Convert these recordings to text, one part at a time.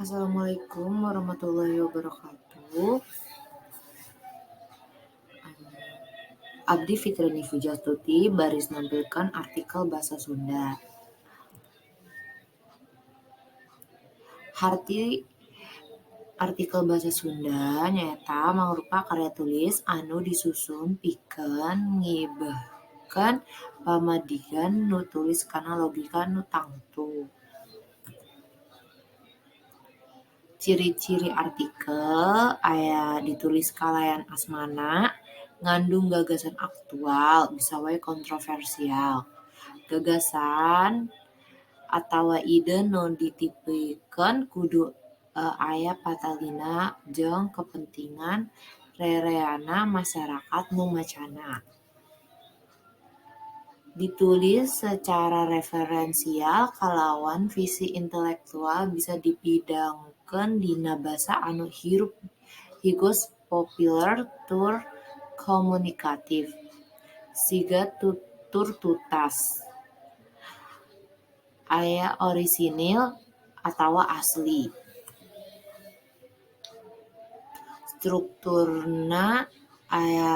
Assalamualaikum warahmatullahi wabarakatuh. Abdi Fitriani Fujastuti baris nampilkan artikel Basa Sunda. Artikel Basa Sunda nyaeta mangrupa karya tulis anu disusun pikeun ngibeuhkeun pamadigan nu tulis kana logika nu tangtu. Ciri-ciri artikel aya ditulis kalayan asmana, ngandung gagasan aktual, bisa wae kontroversial. Gagasan atawa ide nu ditipikeun kudu aya patalina jeung kepentingan rereana masarakat nu macana. Ditulis secara referensial kalawan visi intelektual bisa dipidangkeun dina basa anu higos populer tur komunikatif. Siga tutur tutas. Aya orisinil atawa asli. Strukturna aya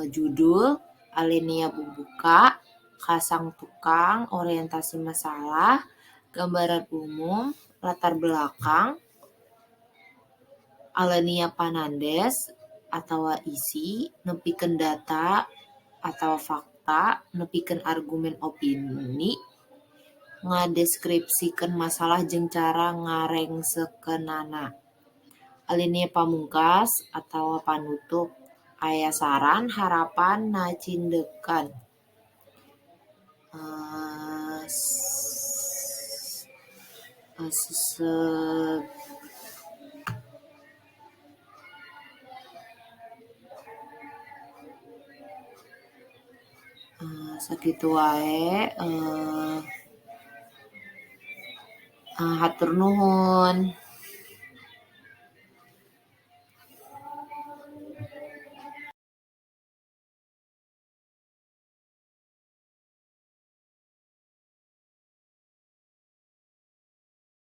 judul, alinea pembuka, kasang tukang, orientasi masalah, gambaran umum, latar belakang, alinea panandes atawa isi, nepikeun data atawa fakta, nepikeun argumen opini, ngadeskripsikeun masalah jeung cara ngarengsekeunana. Alinea pamungkas atawa panutup, aya saran, harapan, nacindekan. Sakitu wae. Hatur nuhun.